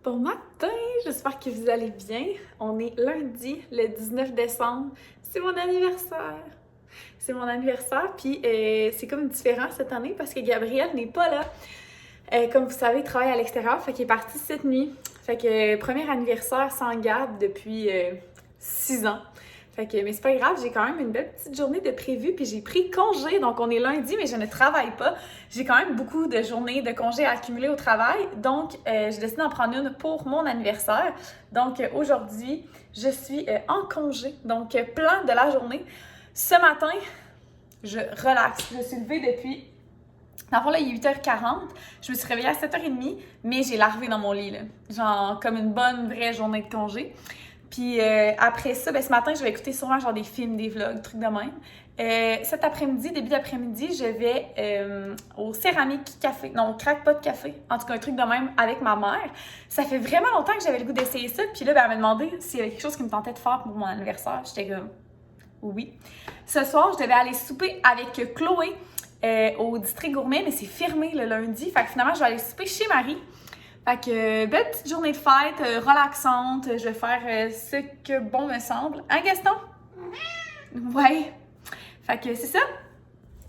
Bon matin, j'espère que vous allez bien. On est lundi, le 19 décembre. C'est mon anniversaire. C'est mon anniversaire, puis c'est comme différent cette année parce que Gabriel n'est pas là. Comme vous savez, il travaille à l'extérieur, fait qu'il est parti cette nuit. Fait que premier anniversaire sans Gab depuis 6 ans. Fait que, mais c'est pas grave, j'ai quand même une belle petite journée de prévu, puis j'ai pris congé, donc on est lundi, mais je ne travaille pas. J'ai quand même beaucoup de journées de congés à accumuler au travail, donc j'ai décidé d'en prendre une pour mon anniversaire. Donc aujourd'hui, je suis en congé, donc plan de la journée. Ce matin, je relaxe. Je suis levée depuis... Dans le fond, là, il est 8h40. Je me suis réveillée à 7h30, mais j'ai larvé dans mon lit, là. Genre, comme une bonne vraie journée de congé. Puis après ça, ce matin, je vais écouter sûrement genre des films, des vlogs, trucs de même. Cet après-midi, début d'après-midi, je vais au Céramique Café, non, au Crackpot Café, en tout cas un truc de même avec ma mère. Ça fait vraiment longtemps que j'avais le goût d'essayer ça, puis là, elle m'a demandé s'il y avait quelque chose qui me tentait de faire pour mon anniversaire. J'étais comme, oui. Ce soir, je devais aller souper avec Chloé au District Gourmet, mais c'est fermé le lundi. Fait que finalement, je vais aller souper chez Marie. Fait que, belle petite journée de fête, relaxante. Je vais faire ce que bon me semble. Hein, Gaston? Ouais. Fait que c'est ça.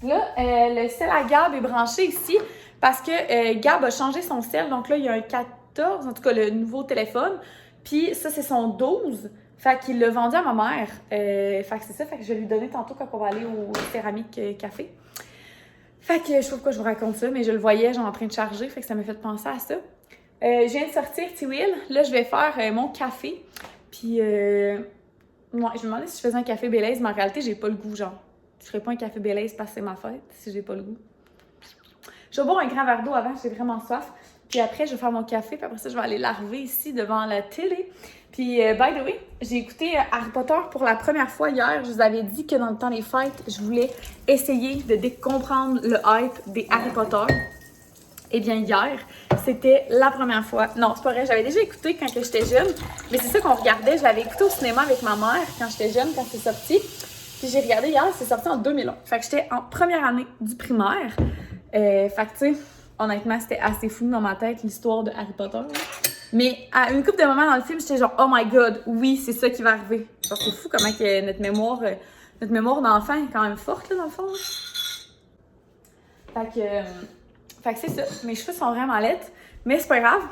Là, le sel à Gab est branché ici parce que Gab a changé son sel. Donc là, il y a un 14, en tout cas le nouveau téléphone. Puis ça, c'est son 12. Fait qu'il l'a vendu à ma mère. Fait que c'est ça. Fait que je vais lui donner tantôt quand on va aller au Céramique Café. Fait que je sais pas pourquoi je vous raconte ça, mais je le voyais genre en train de charger. Fait que ça m'a fait penser à ça. Je viens de sortir T-Wheel. Là, je vais faire mon café. Puis, ouais, je me demandais si je faisais un café Baileys, mais en réalité, j'ai pas le goût, genre. Je ferais pas un café Baileys parce que c'est ma fête, si j'ai pas le goût. Je vais boire un grand verre d'eau avant, j'ai vraiment soif. Puis après, je vais faire mon café, puis après ça, je vais aller larver ici devant la télé. Puis, by the way, j'ai écouté Harry Potter pour la première fois hier. Je vous avais dit que dans le temps des fêtes, je voulais essayer de comprendre le hype des Harry Potter. Eh bien, hier, c'était la première fois. Non, c'est pas vrai, j'avais déjà écouté quand j'étais jeune, mais c'est ça qu'on regardait. Je l'avais écouté au cinéma avec ma mère quand j'étais jeune, quand c'est sorti. Puis j'ai regardé hier, c'est sorti en 2001. Fait que j'étais en première année du primaire. Fait que, tu sais, honnêtement, c'était assez fou dans ma tête, l'histoire de Harry Potter. Mais à une couple de moments dans le film, j'étais genre, oh my god, oui, c'est ça qui va arriver. Genre, c'est fou comment que notre mémoire d'enfant est quand même forte, là, dans le fond. Fait que c'est ça. Mes cheveux sont vraiment laids, mais c'est pas grave.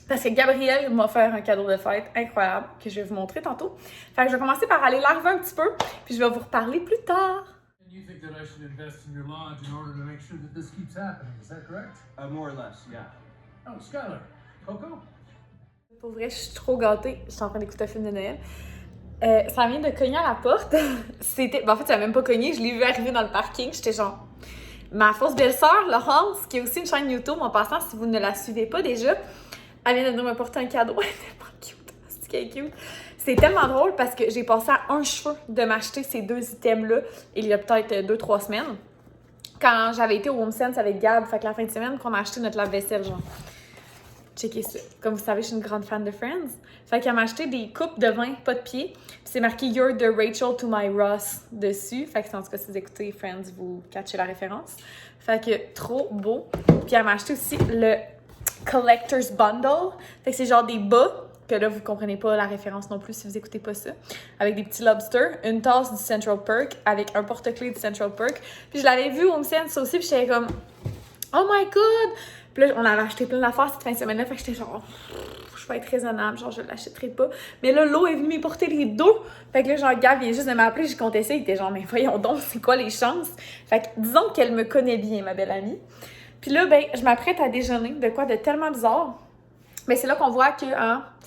Parce que Gabriel m'a offert un cadeau de fête incroyable que je vais vous montrer tantôt. Fait que je vais commencer par aller larver un petit peu, puis je vais vous reparler plus tard. You think that I should invest in your lodge in order to make sure that this keeps happening, is that correct? More or less, yeah. Oh, Skylar. Coco? Pour vrai, je suis trop gâtée. Je suis en train d'écouter un film de Noël. Ça vient de cogner à la porte. En fait, ça n'a même pas cogné. Je l'ai vu arriver dans le parking. J'étais genre... Ma fausse belle-sœur, Laurence, qui a aussi une chaîne YouTube, en passant, si vous ne la suivez pas déjà, elle vient de venir me porter un cadeau. Elle est tellement cute. C'est qu'elle est cute. C'est tellement drôle parce que j'ai passé à un cheveu de m'acheter ces deux items-là il y a peut-être 2-3 semaines. Quand j'avais été au HomeSense avec Gab, fait que la fin de semaine qu'on a acheté notre lave-vaisselle, genre. Checkez ça. Comme vous savez, je suis une grande fan de Friends. Fait qu'elle m'a acheté des coupes de vin, pas de pied. Puis c'est marqué You're the Rachel to my Ross dessus. Fait que en tout cas, si vous écoutez Friends, vous catchez la référence. Fait que trop beau. Puis elle m'a acheté aussi le Collector's Bundle. Fait que c'est genre des bas, que là, vous comprenez pas la référence non plus si vous écoutez pas ça. Avec des petits lobsters, une tasse du Central Perk, avec un porte-clés du Central Perk. Puis je l'avais vu au HomeSense aussi, puis j'étais comme oh my god! Puis là, on avait acheté plein d'affaires cette fin de semaine-là, fait que j'étais genre, je vais être raisonnable, genre, je l'achèterai pas. Mais là, l'eau est venue me porter les dos. Fait que là, genre, Gab vient juste de m'appeler, j'ai compté ça, il était genre, mais voyons donc, c'est quoi les chances? Fait que disons qu'elle me connaît bien, ma belle amie. Puis là, je m'apprête à déjeuner, de quoi de tellement bizarre. Mais c'est là qu'on voit que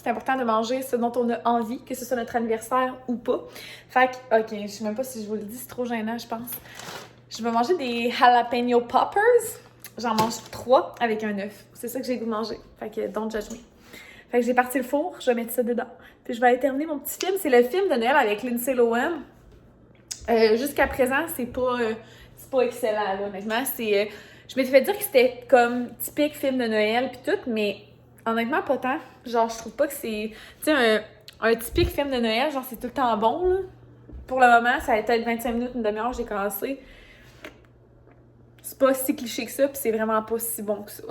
c'est important de manger ce dont on a envie, que ce soit notre anniversaire ou pas. Fait que, ok, je sais même pas si je vous le dis, c'est trop gênant, je pense. Je vais manger des jalapeno poppers. J'en mange 3 avec un œuf. C'est ça que j'ai goût de manger. Fait que don't judge me. Fait que j'ai parti le four, je vais mettre ça dedans. Puis je vais aller terminer mon petit film. C'est le film de Noël avec Lindsay Lohan. Jusqu'à présent, c'est pas excellent, là, honnêtement. Je m'étais fait dire que c'était comme typique film de Noël puis tout, mais honnêtement, pas tant. Genre, je trouve pas que c'est... Tu sais, un typique film de Noël, genre, c'est tout le temps bon, là. Pour le moment, ça a été 25 minutes, une demi-heure, j'ai commencé. C'est pas si cliché que ça, puis c'est vraiment pas si bon que ça.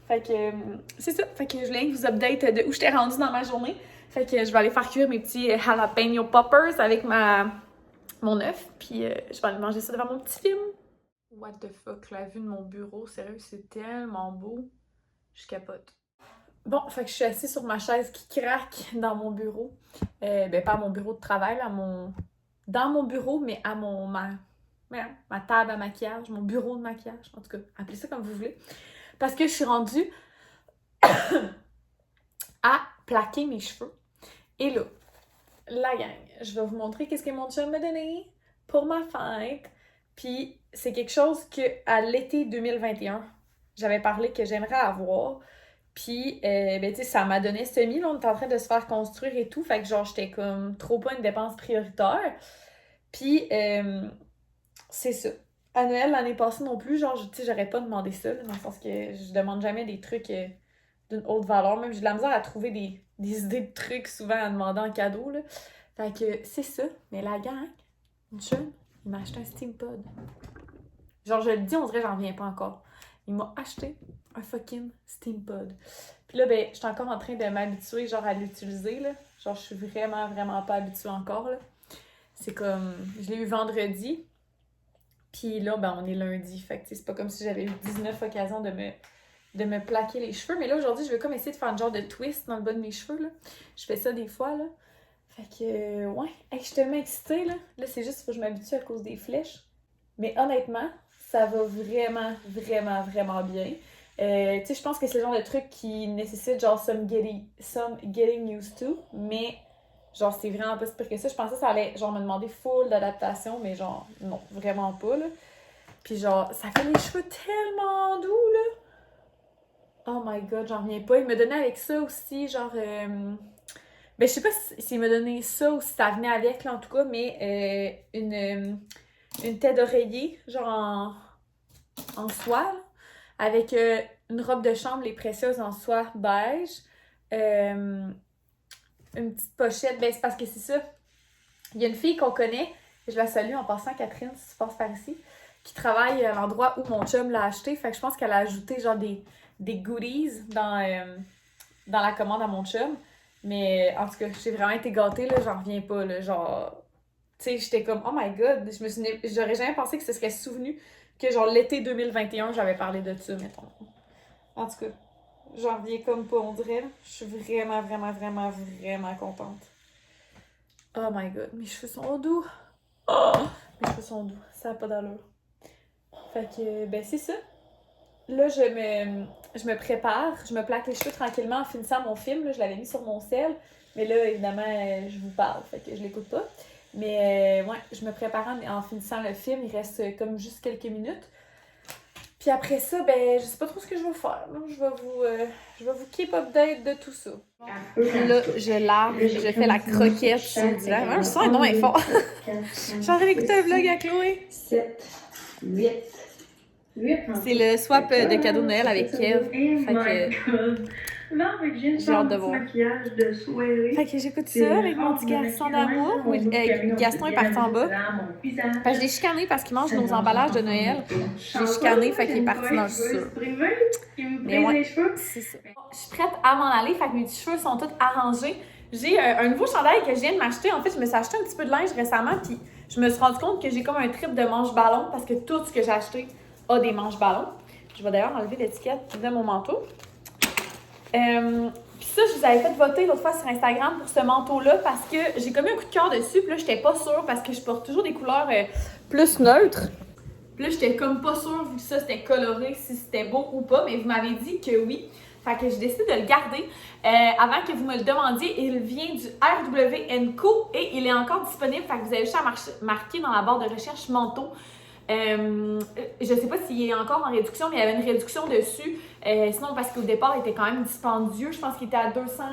Fait que c'est ça. Fait que je voulais vous update de où j'étais rendue dans ma journée. Fait que je vais aller faire cuire mes petits jalapeno poppers avec mon œuf. Puis je vais aller manger ça devant mon petit film. What the fuck, la vue de mon bureau, sérieux, c'est tellement beau. Je capote. Bon, fait que je suis assise sur ma chaise qui craque dans mon bureau. Ben pas à mon bureau de travail, là, dans mon bureau, mais à ma table à maquillage, mon bureau de maquillage. En tout cas, appelez ça comme vous voulez. Parce que je suis rendue à plaquer mes cheveux. Et là, la gang, je vais vous montrer qu'est-ce que mon chum m'a donné pour ma fête. Puis c'est quelque chose que à l'été 2021, j'avais parlé que j'aimerais avoir. Puis, ben tu sais, ça m'a donné semi, là, on est en train de se faire construire et tout. Fait que genre, j'étais comme trop pas une dépense prioritaire. Puis, c'est ça. À Noël, l'année passée non plus, genre, tu sais, j'aurais pas demandé ça, là, dans le sens que je demande jamais des trucs d'une haute valeur. Même, j'ai de la misère à trouver des idées de trucs souvent à demander en cadeau, là. Fait que c'est ça. Mais la gang, une jeune, il m'a acheté un SteamPod. Genre, je le dis, on dirait que j'en reviens pas encore. Il m'a acheté un fucking SteamPod. Puis là, ben, je suis encore en train de m'habituer, genre, à l'utiliser, là. Genre, je suis vraiment, vraiment pas habituée encore, là. C'est comme... Je l'ai eu vendredi. Puis là, ben, on est lundi. Fait que c'est pas comme si j'avais eu 19 occasions de me plaquer les cheveux. Mais là, aujourd'hui, je vais comme essayer de faire un genre de twist dans le bas de mes cheveux, là. Je fais ça des fois, là. Fait que, ouais. Hey, je suis tellement excitée, là. Là, c'est juste qu'il faut que je m'habitue à cause des flèches. Mais honnêtement, ça va vraiment, vraiment, vraiment bien. Tu sais, je pense que c'est le genre de truc qui nécessite genre some getting used to, mais genre c'est vraiment pas si pire que ça. Je pensais que ça allait genre me demander full d'adaptation, mais genre non, vraiment pas là. Puis genre, ça fait les cheveux tellement doux là. Oh my god, j'en reviens pas. Il me donnait avec ça aussi, genre ben je sais pas s'il me donnait ça ou si ça venait avec là en tout cas, mais une tête d'oreiller, genre en soie, là, avec une robe de chambre, les précieuses en soie beige, une petite pochette, ben c'est parce que c'est ça. Il y a une fille qu'on connaît, je la salue en passant, Catherine, si tu passes par ici, qui travaille à l'endroit où mon chum l'a acheté, fait que je pense qu'elle a ajouté genre des goodies dans la commande à mon chum. Mais en tout cas, j'ai vraiment été gâtée, là, j'en reviens pas, là, genre... Tu sais, j'étais comme, oh my god, j'aurais jamais pensé que ce serait souvenu que genre l'été 2021, j'avais parlé de ça, mettons. En tout cas, j'en reviens comme pas, on dirait. Je suis vraiment, vraiment, vraiment, vraiment contente. Oh my god, mes cheveux sont doux. Oh! Mes cheveux sont doux, ça n'a pas d'allure. Fait que, ben c'est ça. Là, je me prépare, je me plaque les cheveux tranquillement en finissant mon film. Là, je l'avais mis sur mon sel, mais là, évidemment, je vous parle, fait que je l'écoute pas. Mais ouais, je me prépare en finissant le film, il reste comme juste quelques minutes. Puis après ça, ben, je sais pas trop ce que je vais faire. Donc, je vais vous keep update de tout ça. Là, je lave, je fais la croquette sur le divan. Le son est non fort. Je suis en train d'écouter un vlog à Chloé. 7, 8. C'est le swap de cadeau de Noël avec Kev. Fait que j'ai hâte de voir. Fait que j'écoute ça avec mon petit garçon d'amour. Gaston est parti en bas. Fait que je l'ai chicané parce qu'il mange nos emballages de Noël. Je l'ai chicané, fait qu'il est parti dans le sur. Mais ouais, c'est ça. Je suis prête à m'en aller, fait que mes petits cheveux sont tous arrangés. J'ai un nouveau chandail que je viens de m'acheter. En fait, je me suis acheté un petit peu de linge récemment, puis je me suis rendu compte que j'ai comme un trip de manche-ballon parce que tout ce que j'ai acheté a des manches-ballons. Je vais d'ailleurs enlever l'étiquette de mon manteau. Puis ça, je vous avais fait voter l'autre fois sur Instagram pour ce manteau-là parce que j'ai comme eu un coup de cœur dessus. Puis là, j'étais pas sûre parce que je porte toujours des couleurs plus neutres. Puis là, j'étais comme pas sûre vu que ça c'était coloré, si c'était beau ou pas. Mais vous m'avez dit que oui. Fait que j'ai décidé de le garder. Avant que vous me le demandiez, il vient du RW & Co et il est encore disponible. Fait que vous avez juste à marquer dans la barre de recherche manteau. Je sais pas s'il est encore en réduction, mais il y avait une réduction dessus. Sinon, parce qu'au départ, il était quand même dispendieux. Je pense qu'il était à 200...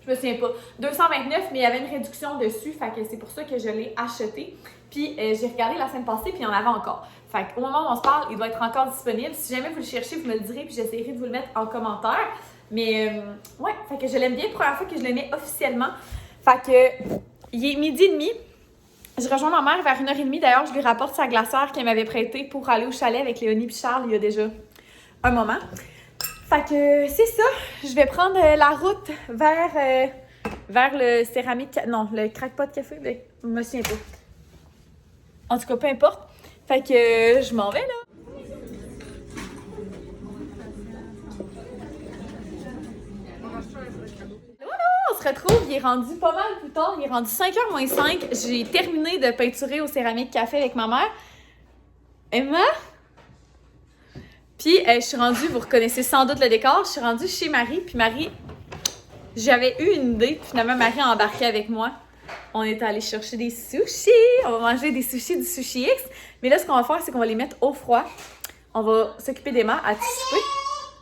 Je me souviens pas. 229, mais il y avait une réduction dessus. Fait que c'est pour ça que je l'ai acheté. Puis j'ai regardé la semaine passée, puis il y en avait encore. Fait qu'au moment où on se parle, il doit être encore disponible. Si jamais vous le cherchez, vous me le direz, puis j'essaierai de vous le mettre en commentaire. Mais ouais, fait que je l'aime bien. Première fois que je le mets officiellement. Fait que il est 12h30. Je rejoins ma mère vers 1h30. D'ailleurs, je lui rapporte sa glacière qu'elle m'avait prêtée pour aller au chalet avec Léonie et Charles il y a déjà un moment. Fait que c'est ça. Je vais prendre la route vers le céramique... Non, le crackpot café. Je me souviens pas. En tout cas, peu importe. Fait que je m'en vais, là. On se retrouve, il est rendu pas mal plus tard, il est rendu 5h moins 5. J'ai terminé de peinturer au céramique café avec ma mère. Emma? Puis je suis rendue, vous reconnaissez sans doute le décor, je suis rendue chez Marie, puis Marie, j'avais eu une idée, puis finalement Marie a embarqué avec moi. On est allé chercher des sushis, on va manger des sushis du Sushi X, mais là ce qu'on va faire, c'est qu'on va les mettre au froid. On va s'occuper d'Emma, à souper.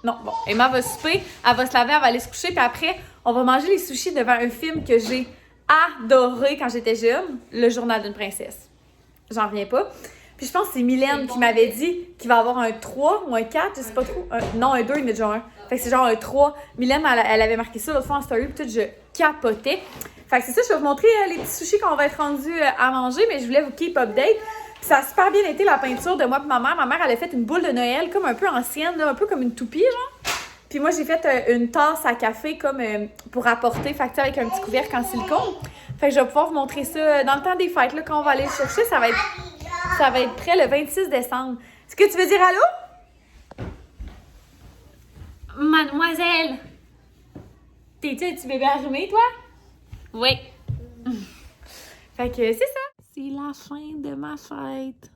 Non, bon, Emma va souper, elle va se laver, elle va aller se coucher, puis après, on va manger les sushis devant un film que j'ai adoré quand j'étais jeune, Le Journal d'une princesse. J'en reviens pas. Puis je pense que c'est Mylène qui m'avait dit qu'il va avoir un 3 ou un 4, je sais pas trop. Non, un 2, il y en a déjà un. Fait que c'est genre un 3. Mylène, elle avait marqué ça l'autre fois en story, puis tout, je capotais. Fait que c'est ça, je vais vous montrer les petits sushis qu'on va être rendus à manger, mais je voulais vous keep update. Puis ça a super bien été la peinture de moi et ma mère. Ma mère, elle a fait une boule de Noël comme un peu ancienne, là, un peu comme une toupie, genre. Puis moi, j'ai fait une tasse à café comme pour apporter, fait que avec un petit couvercle en silicone. Fait que je vais pouvoir vous montrer ça dans le temps des fêtes, là, quand on va aller le chercher. Ça va être prêt le 26 décembre. Est-ce que tu veux dire allô? Mademoiselle! T'es-tu un petit bébé arrimé, toi? Oui. Fait que c'est ça. C'est la fin de ma fête.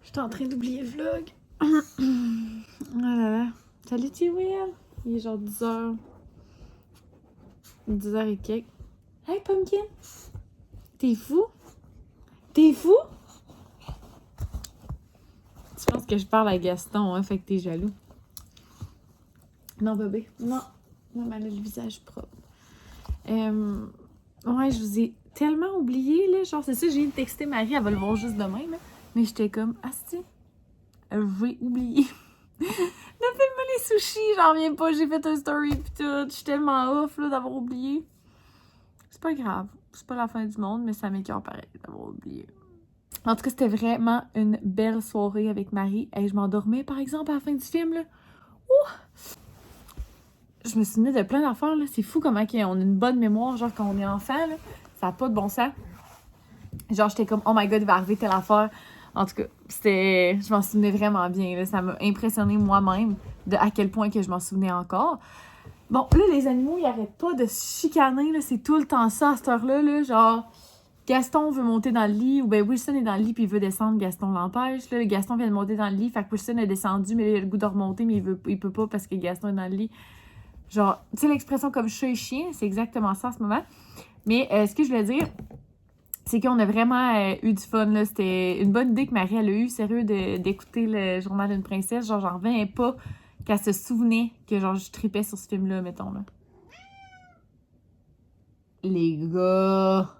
Je suis en train d'oublier le vlog. Oh là là. Salut, T-Will. Il est genre 10h. 10h et quelques. Hey, Pumpkin. T'es fou? T'es fou? Tu penses que je parle à Gaston, hein? Fait que t'es jaloux. Non, bébé. Non. Non, mais elle a le visage propre. Ouais, je vous ai tellement oublié, là. Genre, c'est ça, j'ai texté Marie, elle va le voir juste demain, là. Mais j'étais comme, asti, j'ai oublié. Fais-moi les sushis, j'en reviens pas, j'ai fait un story pis tout. Je suis tellement off, là, d'avoir oublié. C'est pas grave. C'est pas la fin du monde, mais ça m'écoeure pareil d'avoir oublié. En tout cas, c'était vraiment une belle soirée avec Marie. Et je m'endormais, par exemple, à la fin du film, là. Ouh! Je me souvenais de plein d'affaires, là. C'est fou comment on a une bonne mémoire, genre, quand on est enfant, là. Ça n'a pas de bon sens. Genre, j'étais comme, oh my god, il va arriver telle affaire. En tout cas, je m'en souvenais vraiment bien, là. Ça m'a impressionné moi-même de à quel point que je m'en souvenais encore. Bon, là, les animaux, ils arrêtent pas de se chicaner, là. C'est tout le temps ça, à cette heure-là, là. Genre, Gaston veut monter dans le lit, ou bien Wilson est dans le lit puis il veut descendre, Gaston l'empêche. Là, Gaston vient de monter dans le lit, fait que Wilson est descendu, mais il a le goût de remonter, mais il peut pas parce que Gaston est dans le lit. Genre, tu sais, l'expression comme chat et chien, c'est exactement ça en ce moment. Mais ce que je voulais dire, c'est qu'on a vraiment eu du fun, là. C'était une bonne idée que Marie, elle a eu, sérieux, d'écouter le Journal d'une princesse. Genre, j'en reviens pas qu'elle se souvenait que, genre, je tripais sur ce film-là, mettons, là. Les gars!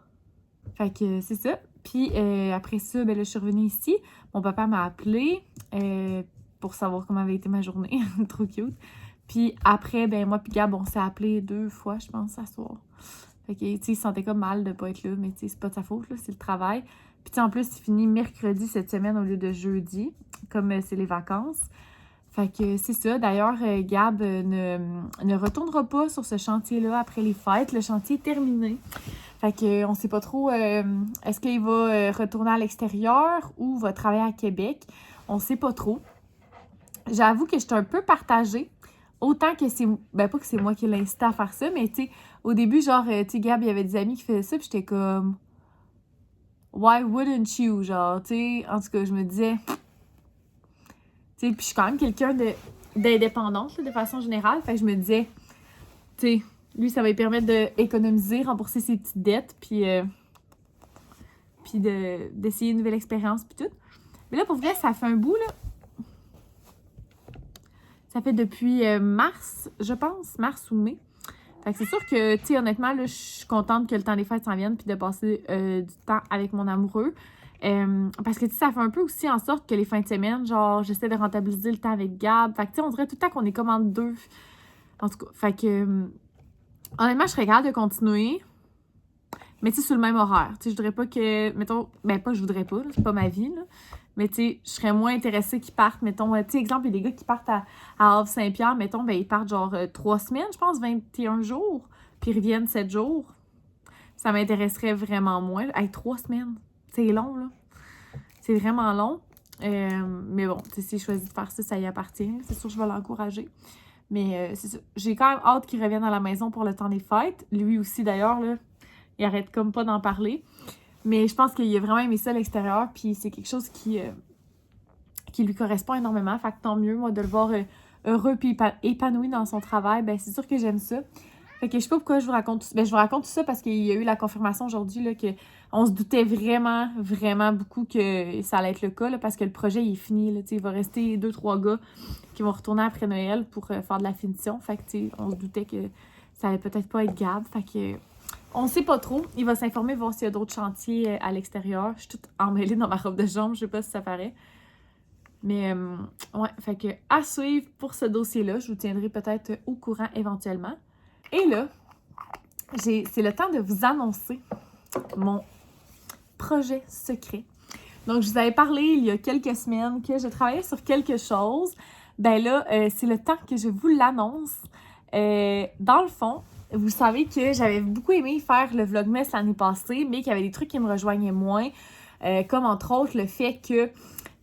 Fait que c'est ça. Puis après ça, ben là, je suis revenue ici. Mon papa m'a appelé pour savoir comment avait été ma journée. Trop cute. Puis après, ben moi puis Gab, on s'est appelé 2 fois, je pense, ce soir. Fait que, tu sais, il se sentait comme mal de pas être là, mais tu sais, c'est pas de sa faute, là, c'est le travail. Puis tu sais, en plus, il finit mercredi cette semaine au lieu de jeudi, comme c'est les vacances. Fait que c'est ça. D'ailleurs, Gab ne retournera pas sur ce chantier-là après les fêtes. Le chantier est terminé. Fait que on sait pas trop est-ce qu'il va retourner à l'extérieur ou va travailler à Québec. On sait pas trop. J'avoue que j'étais un peu partagée. Autant que c'est... Ben, pas que c'est moi qui l'ai incité à faire ça, mais tu sais, au début, genre, tu sais, Gab, il y avait des amis qui faisaient ça, puis j'étais comme... Why wouldn't you? Genre, tu sais, en tout cas, je me disais... Tu sais, puis je suis quand même quelqu'un d'indépendante, là, de façon générale. Fait que je me disais, tu sais, lui, ça va lui permettre d'économiser, rembourser ses petites dettes, puis d'essayer une nouvelle expérience, puis tout. Mais là, pour vrai, ça fait un bout, là. Ça fait depuis mars, je pense, mars ou mai. Fait que c'est sûr que, tu sais, honnêtement, là, je suis contente que le temps des fêtes s'en vienne puis de passer du temps avec mon amoureux. Parce que, tu sais, ça fait un peu aussi en sorte que les fins de semaine, genre, j'essaie de rentabiliser le temps avec Gab. Fait que, tu sais, on dirait tout le temps qu'on est comme en deux. En tout cas, fait que, honnêtement, je serais capable de continuer. Mais tu sais, sur le même horaire. Tu sais, je voudrais pas que, mettons, ben pas je voudrais pas, là, c'est pas ma vie, là. Mais tu sais, je serais moins intéressée qu'ils partent, mettons, tu sais, exemple, il y a des gars qui partent à Havre-Saint-Pierre, mettons, ben ils partent genre 3 semaines, je pense, 21 jours, puis ils reviennent 7 jours. Ça m'intéresserait vraiment moins. Hey, 3 semaines, c'est long, là. C'est vraiment long. Mais bon, tu sais, si je choisis de faire ça, ça y appartient. C'est sûr que je vais l'encourager. Mais c'est ça. J'ai quand même hâte qu'il revienne à la maison pour le temps des fêtes. Lui aussi, d'ailleurs, là, il arrête comme pas d'en parler. Mais je pense qu'il a vraiment aimé ça à l'extérieur. Puis c'est quelque chose qui lui correspond énormément. Fait que tant mieux, moi, de le voir heureux puis épanoui dans son travail. Ben c'est sûr que j'aime ça. Fait que je sais pas pourquoi je vous raconte tout ça. Ben, je vous raconte tout ça parce qu'il y a eu la confirmation aujourd'hui là, qu'on se doutait vraiment, vraiment beaucoup que ça allait être le cas là, parce que le projet il est fini. Là, il va rester 2-3 gars qui vont retourner après Noël pour faire de la finition. Fait que on se doutait que ça allait peut-être pas être Gab. Fait que on sait pas trop. Il va s'informer, voir s'il y a d'autres chantiers à l'extérieur. Je suis toute emmêlée dans ma robe de chambre. Je sais pas si ça paraît. Mais ouais, fait que à suivre pour ce dossier-là. Je vous tiendrai peut-être au courant éventuellement. Et là, c'est le temps de vous annoncer mon projet secret. Donc, je vous avais parlé il y a quelques semaines que je travaillais sur quelque chose. Ben là, c'est le temps que je vous l'annonce. Dans le fond, vous savez que j'avais beaucoup aimé faire le Vlogmas l'année passée, mais qu'il y avait des trucs qui me rejoignaient moins. Comme entre autres le fait que,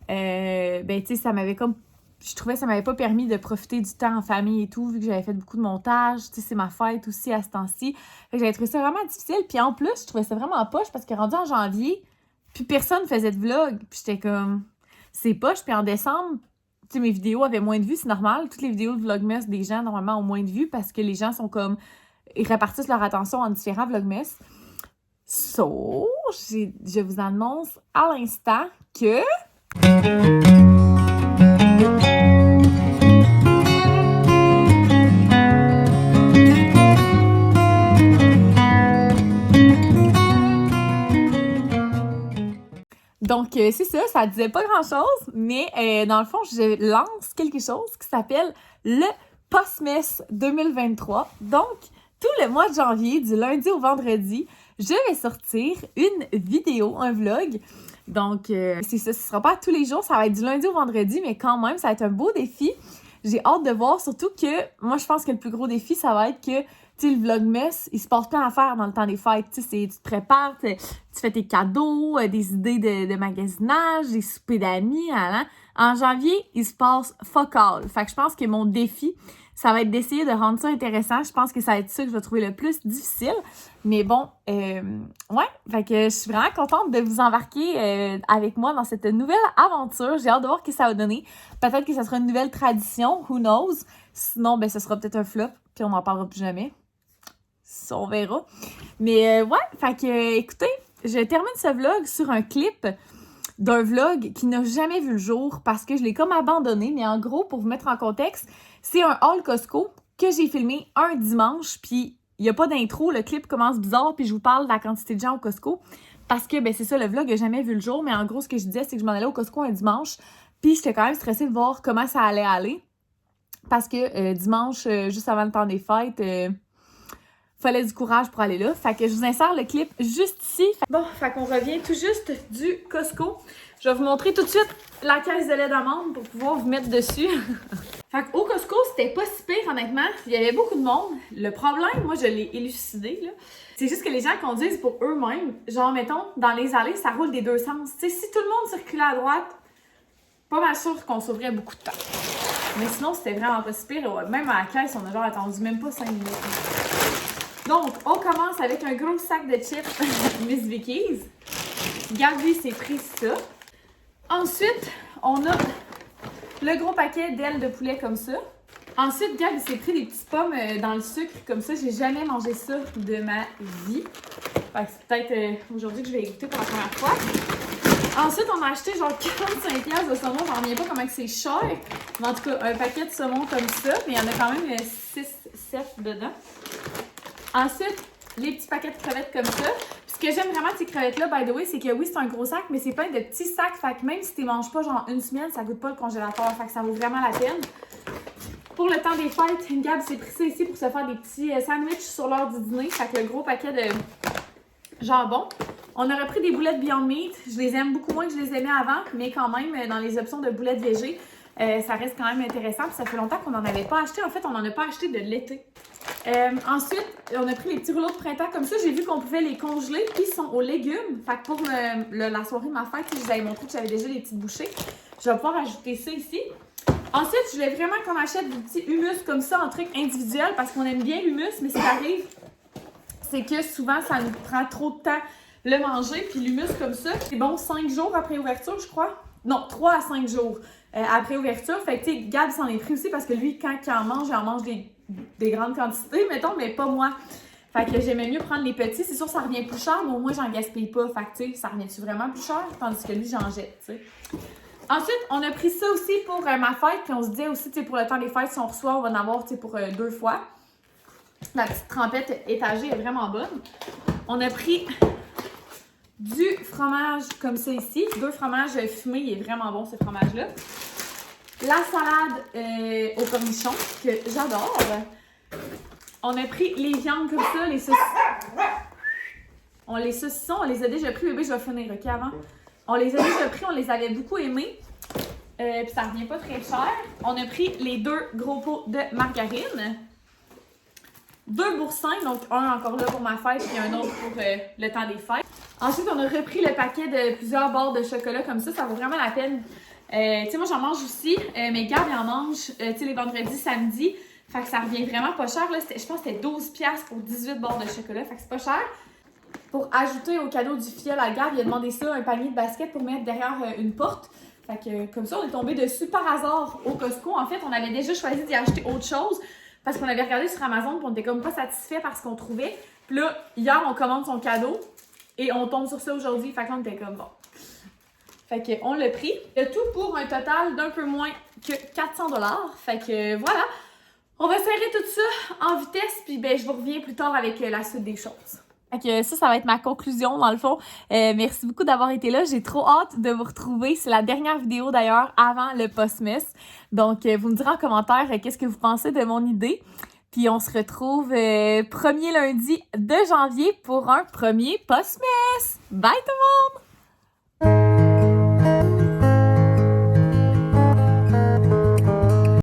ben tu sais, ça m'avait comme... Je trouvais que ça m'avait pas permis de profiter du temps en famille et tout, vu que j'avais fait beaucoup de montage. Tu sais, c'est ma fête aussi à ce temps-ci. Fait que j'avais trouvé ça vraiment difficile. Puis en plus, je trouvais ça vraiment poche parce que rendu en janvier, puis personne faisait de vlog. Puis j'étais comme, c'est poche. Puis en décembre, tu sais, mes vidéos avaient moins de vues, c'est normal. Toutes les vidéos de Vlogmas des gens, normalement, ont moins de vues parce que les gens sont comme, ils répartissent leur attention en différents Vlogmas. So, je vous annonce à l'instant que... Donc, c'est ça disait pas grand-chose, mais dans le fond, je lance quelque chose qui s'appelle le Postmas 2023. Donc, tout le mois de janvier, du lundi au vendredi, je vais sortir une vidéo, un vlog. Donc, c'est ça, ce sera pas tous les jours, ça va être du lundi au vendredi, mais quand même, ça va être un beau défi. J'ai hâte de voir, surtout que moi, je pense que le plus gros défi, ça va être que tu sais, le Vlogmas, il se passe plein à faire dans le temps des fêtes. Tu sais, tu te prépares, tu fais tes cadeaux, des idées de magasinage, des soupers d'amis. Hein? En janvier, il se passe fuck all. Fait que je pense que mon défi, ça va être d'essayer de rendre ça intéressant. Je pense que ça va être ça que je vais trouver le plus difficile. Mais bon, ouais, fait que je suis vraiment contente de vous embarquer avec moi dans cette nouvelle aventure. J'ai hâte de voir ce que ça va donner. Peut-être que ça sera une nouvelle tradition, who knows. Sinon, ben, ce sera peut-être un flop, puis on n'en parlera plus jamais. Ça, on verra. Mais ouais, fait que, écoutez, je termine ce vlog sur un clip d'un vlog qui n'a jamais vu le jour parce que je l'ai comme abandonné. Mais en gros, pour vous mettre en contexte, c'est un haul Costco que j'ai filmé un dimanche, puis il n'y a pas d'intro, le clip commence bizarre, puis je vous parle de la quantité de gens au Costco. Parce que, ben c'est ça, le vlog n'a jamais vu le jour, mais en gros, ce que je disais, c'est que je m'en allais au Costco un dimanche, puis j'étais quand même stressée de voir comment ça allait aller. Parce que dimanche, juste avant le temps des fêtes, fallait du courage pour aller là. Fait que je vous insère le clip juste ici. Bon, fait qu'on revient tout juste du Costco. Je vais vous montrer tout de suite la caisse de lait d'amande pour pouvoir vous mettre dessus. Fait qu'au Costco, c'était pas si pire, honnêtement. Il y avait beaucoup de monde. Le problème, moi, je l'ai élucidé, là. C'est juste que les gens conduisent pour eux-mêmes. Genre, mettons, dans les allées, ça roule des deux sens. Tu sais, si tout le monde circulait à droite, pas mal sûr qu'on sauverait beaucoup de temps. Mais sinon, c'était vraiment pas si pire. Même à la caisse, on a genre attendu même pas 5 minutes. Donc, on commence avec un gros sac de chips Miss Vicky's. Gabi s'est pris ça. Ensuite, on a le gros paquet d'ailes de poulet comme ça. Ensuite, Gab s'est pris des petites pommes dans le sucre comme ça. J'ai jamais mangé ça de ma vie. Fait que c'est peut-être aujourd'hui que je vais goûter pour la première fois. Ensuite, on a acheté genre 45$ de saumon. J'en reviens pas comment c'est cher. Mais en tout cas, un paquet de saumon comme ça. Mais il y en a quand même 6-7 dedans. Ensuite, les petits paquets de crevettes comme ça. Puis ce que j'aime vraiment de ces crevettes-là, by the way, c'est que oui, c'est un gros sac, mais c'est plein de petits sacs. Fait que même si tu ne manges pas genre une semaine, ça goûte pas le congélateur. Fait que ça vaut vraiment la peine. Pour le temps des fêtes, Gab s'est pris ça ici pour se faire des petits sandwichs sur l'heure du dîner. Fait que le gros paquet jambon. On a repris des boulettes Beyond Meat. Je les aime beaucoup moins que je les aimais avant, mais quand même, dans les options de boulettes végé, ça reste quand même intéressant. Puis ça fait longtemps qu'on n'en avait pas acheté. En fait, on n'en a pas acheté de l'été. Ensuite, on a pris les petits rouleaux de printemps comme ça. J'ai vu qu'on pouvait les congeler, puis ils sont aux légumes. Fait que pour la soirée de ma fête, je vous avais montré que j'avais déjà des petites bouchées. Je vais pouvoir ajouter ça ici. Ensuite, je voulais vraiment qu'on achète des petits hummus comme ça en truc individuel parce qu'on aime bien l'hummus, mais ce qui arrive, c'est que souvent, ça nous prend trop de temps le manger. Puis l'hummus comme ça, c'est bon 5 jours après ouverture, je crois. Non, 3 à 5 jours après ouverture. Fait que, tu sais, Gab s'en est pris aussi parce que lui, quand il en mange des grandes quantités, mettons, mais pas moi. Fait que j'aimais mieux prendre les petits. C'est sûr, ça revient plus cher, mais au moins, j'en gaspille pas. Fait que, tu sais, ça revient-tu vraiment plus cher? Tandis que lui, j'en jette, tu sais. Ensuite, on a pris ça aussi pour ma fête. Puis on se disait aussi, tu sais, pour le temps des fêtes, si on reçoit, on va en avoir, tu sais, pour 2 fois. La petite trempette étagée est vraiment bonne. On a pris du fromage comme ça ici. 2 fromages fumés. Il est vraiment bon, ce fromage-là. La salade au cornichon, que j'adore. On a pris les viandes comme ça, les saucissons. On les a déjà pris, bébé, je vais finir, OK, avant. On les a déjà pris, on les avait beaucoup aimés. Puis ça revient pas très cher. On a pris les 2 gros pots de margarine. 2 boursins, donc un encore là pour ma fête, puis un autre pour le temps des fêtes. Ensuite, on a repris le paquet de plusieurs barres de chocolat comme ça vaut vraiment la peine. Tu sais, moi j'en mange aussi, mais Gab il en mange, tu sais, les vendredis, samedis. Fait que ça revient vraiment pas cher. Là, je pense que c'était 12$ pour 18 barres de chocolat, fait que c'est pas cher. Pour ajouter au cadeau du fiel à Gab, il a demandé ça, un panier de basket pour mettre derrière une porte. Fait que comme ça, on est tombé dessus par hasard au Costco. En fait, on avait déjà choisi d'y acheter autre chose parce qu'on avait regardé sur Amazon et on était comme pas satisfait par ce qu'on trouvait. Puis là, hier, on commande son cadeau et on tombe sur ça aujourd'hui. Fait qu'on était comme bon. Fait qu'on l'a pris. Le tout pour un total d'un peu moins que 400$. Fait que voilà. On va serrer tout ça en vitesse puis ben je vous reviens plus tard avec la suite des choses. Fait que ça va être ma conclusion dans le fond. Merci beaucoup d'avoir été là. J'ai trop hâte de vous retrouver. C'est la dernière vidéo d'ailleurs avant le Postmas. Donc, vous me direz en commentaire qu'est-ce que vous pensez de mon idée. Puis on se retrouve premier lundi de janvier pour un premier Postmas. Bye tout le monde!